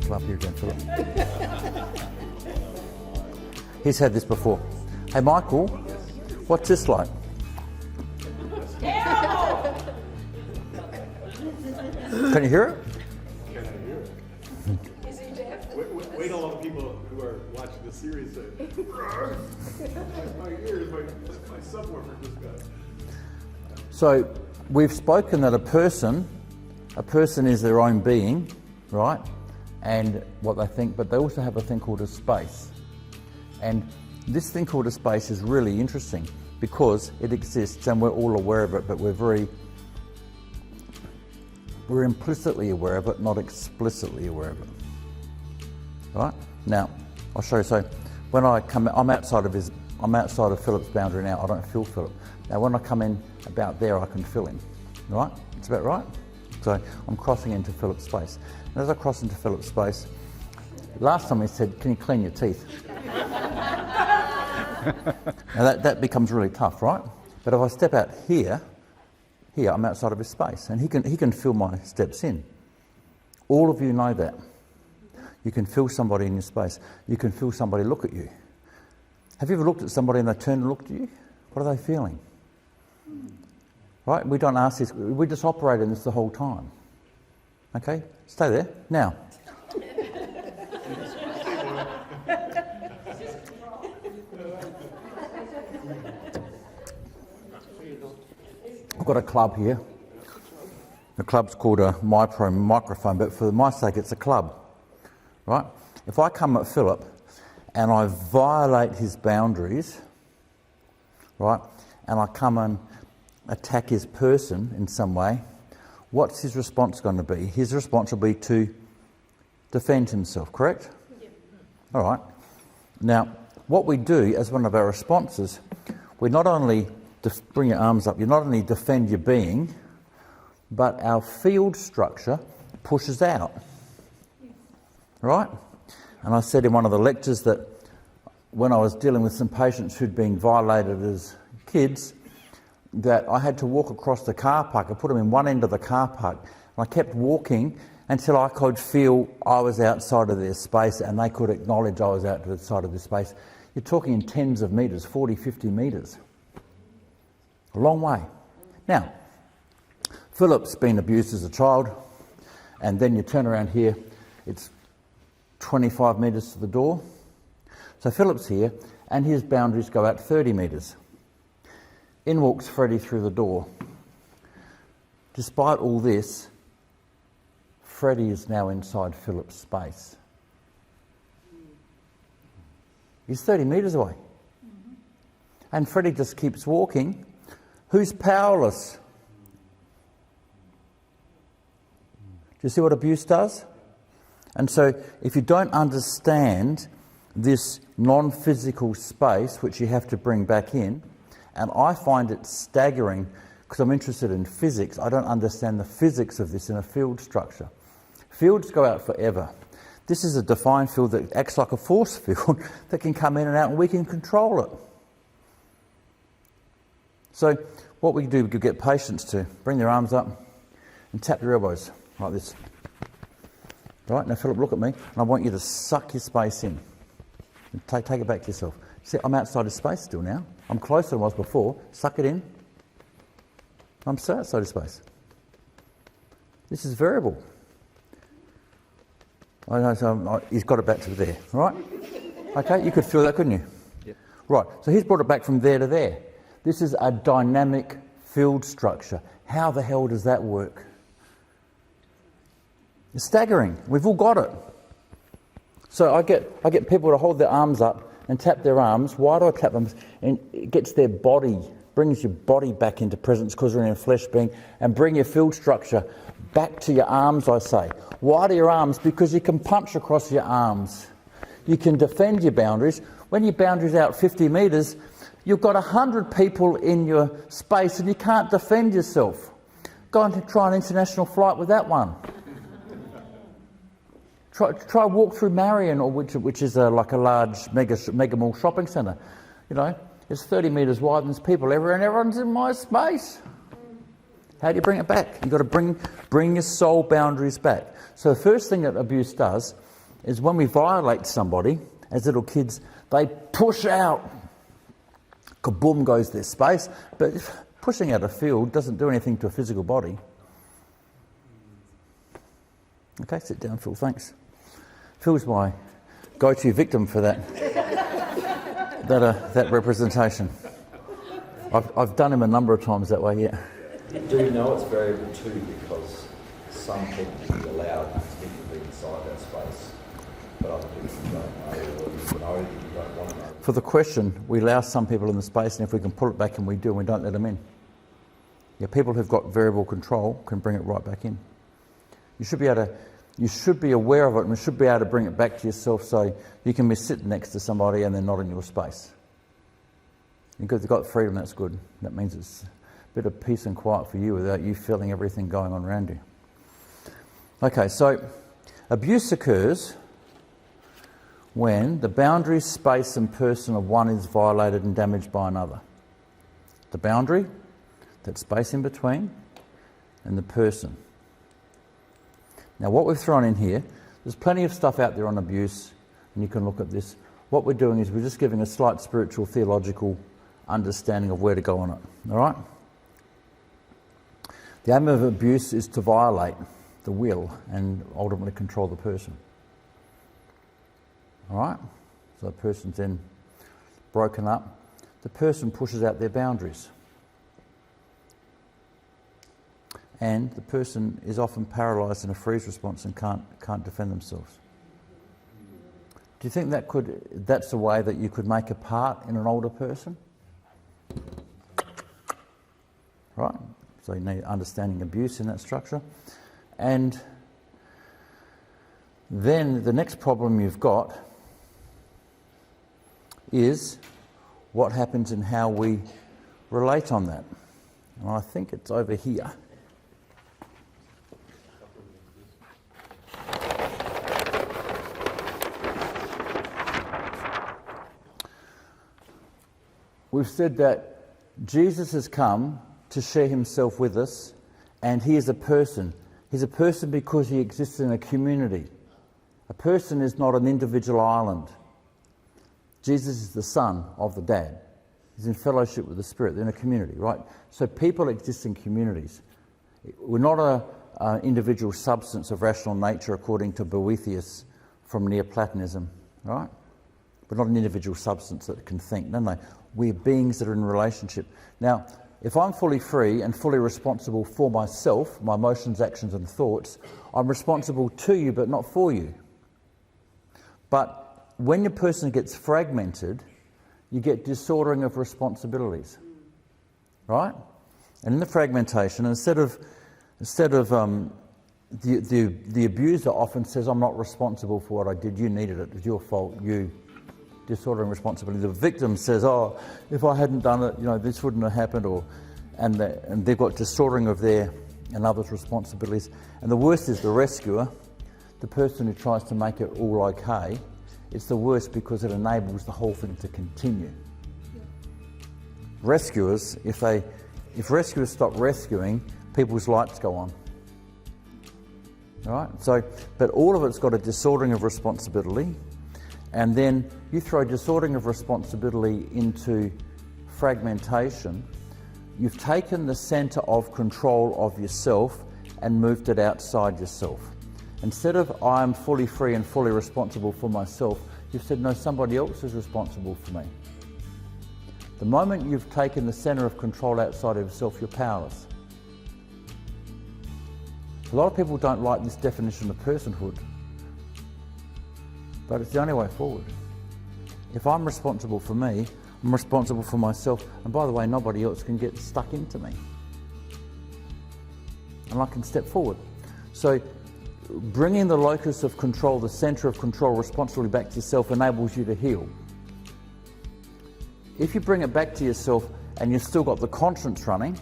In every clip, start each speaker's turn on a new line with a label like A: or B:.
A: Come up here again, Philip. He's had this before. Hey, Michael, what's this like? Can you hear it?
B: Can I hear it? Is he deaf? Wait till all the people who are watching the series say, my ears, my subwoofer just got.
A: So we've spoken that a person is their own being, right? And what they think, but they also have a thing called a space. And this thing called a space is really interesting because it exists and we're all aware of it, but we're implicitly aware of it, not explicitly aware of it. Right? Now, I'll show you. So when I come, I'm outside of Philip's boundary now. I don't feel Philip. Now when I come in about there, I can feel him. Right? It's about right? So I'm crossing into Philip's space. And as I cross into Philip's space, last time he said, can you clean your teeth? Now that becomes really tough, right? But if I step out here, I'm outside of his space, and he can feel my steps in. All of you know that. You can feel somebody in your space. You can feel somebody look at you. Have you ever looked at somebody and they turned and looked at you? What are they feeling? Right? We don't ask this. We just operate in this the whole time. Okay? Stay there. Now. I've got a club here. The club's called a microphone, but for my sake it's a club. Right? If I come at Philip and I violate his boundaries, right, and I come and attack his person in some way, what's his response going to be? His response will be to defend himself, correct? Yeah. All right. Now, what we do as one of our responses, we not only bring your arms up, you not only defend your being, but our field structure pushes out. Right? And I said in one of the lectures that when I was dealing with some patients who'd been violated as kids, that I had to walk across the car park. I put them in one end of the car park, and I kept walking until I could feel I was outside of their space and they could acknowledge I was outside of their space. You're talking in tens of metres, 40, 50 metres. A long way. Now, Philip's been abused as a child, and then you turn around here, it's 25 metres to the door. So Philip's here, and his boundaries go out 30 metres. In walks Freddie through the door. Despite all this, Freddie is now inside Philip's space. He's 30 metres away. And Freddie just keeps walking. Who's powerless? Do you see what abuse does? And so if you don't understand this non-physical space, which you have to bring back in, and I find it staggering because I'm interested in physics, I don't understand the physics of this in a field structure. Fields go out forever. This is a defined field that acts like a force field that can come in and out and we can control it. So what we do, we could get patients to bring their arms up and tap their elbows like this. Right, now Philip, look at me, and I want you to suck your space in. And take it back to yourself. See, I'm outside of space still now. I'm closer than I was before. Suck it in. I'm still outside of space. This is variable. I know, so he's got it back to there, right? Okay, you could feel that, couldn't you? Yeah. Right, so he's brought it back from there to there. This is a dynamic field structure. How the hell does that work? It's staggering. We've all got it. So I get people to hold their arms up and tap their arms. Why do I tap them? And it gets their body, brings your body back into presence because you're in a flesh being, and bring your field structure back to your arms, I say. Why do your arms? Because you can punch across your arms. You can defend your boundaries. When your boundary's out 50 metres, you've got 100 people in your space and you can't defend yourself. Go and try an international flight with that one. Try walk through Marion, or which is like a large mega mall shopping centre. You know, it's 30 metres wide and there's people everywhere and everyone's in my space. How do you bring it back? You've got to bring your soul boundaries back. So the first thing that abuse does is when we violate somebody, as little kids, they push out. Kaboom goes their space. But pushing out a field doesn't do anything to a physical body. Okay, sit down, Phil, thanks. Phil's my go-to victim for that that representation. I've done him a number of times that way, yeah.
C: Do you know it's variable too, because some people will be allowed to be inside that space, but other people don't know, or you know that you don't want to know.
A: For the question, we allow some people in the space, and if we can pull it back, and we do, and we don't let them in. Yeah, people who've got variable control can bring it right back in. You should be aware of it, and you should be able to bring it back to yourself, so you can be sitting next to somebody and they're not in your space. Because they've got freedom, that's good. That means it's a bit of peace and quiet for you without you feeling everything going on around you. Okay, so abuse occurs when the boundary, space and person of one is violated and damaged by another. The boundary, that space in between, and the person. Now what we've thrown in here, there's plenty of stuff out there on abuse, and you can look at this. What we're doing is we're just giving a slight spiritual, theological understanding of where to go on it. All right? The aim of abuse is to violate the will and ultimately control the person. All right? So the person's then broken up. The person pushes out their boundaries. And the person is often paralysed in a freeze response and can't defend themselves. Do you think that's a way that you could make a part in an older person? Right? So you need understanding abuse in that structure. And then the next problem you've got is what happens and how we relate on that. And I think it's over here. We've said that Jesus has come to share himself with us, and he is a person. He's a person because he exists in a community. A person is not an individual island. Jesus is the son of the dad. He's in fellowship with the Spirit. They're in a community, right? So people exist in communities. We're not an individual substance of rational nature according to Boethius from Neoplatonism, right? We're not an individual substance that can think. No. We're beings that are in relationship. Now, if I'm fully free and fully responsible for myself, my emotions, actions and thoughts, I'm responsible to you but not for you. But when your person gets fragmented, you get disordering of responsibilities, right? And in the fragmentation, instead of the abuser often says, I'm not responsible for what I did, you needed it, it's your fault, you... Disordering responsibility. The victim says, oh, if I hadn't done it, this wouldn't have happened, and they've got disordering of their and others' responsibilities. And the worst is the rescuer, the person who tries to make it all okay. It's the worst because it enables the whole thing to continue. Rescuers, if rescuers stop rescuing, people's lights go on. All right? So, but all of it's got a disordering of responsibility. And then you throw disordering of responsibility into fragmentation. You've taken the centre of control of yourself and moved it outside yourself. Instead of I'm fully free and fully responsible for myself, you've said, no, somebody else is responsible for me. The moment you've taken the centre of control outside of yourself, you're powerless. A lot of people don't like this definition of personhood. But it's the only way forward. If I'm responsible for me, I'm responsible for myself. And by the way, nobody else can get stuck into me. And I can step forward. So bringing the locus of control, the centre of control, responsibility back to yourself enables you to heal. If you bring it back to yourself and you've still got the conscience running,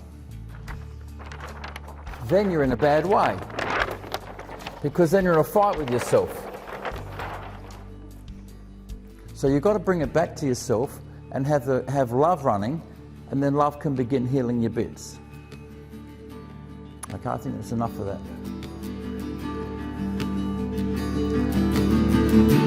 A: then you're in a bad way. Because then you're in a fight with yourself. So you've got to bring it back to yourself and have love running, and then love can begin healing your bits. Okay, I think that's enough of that. Bye.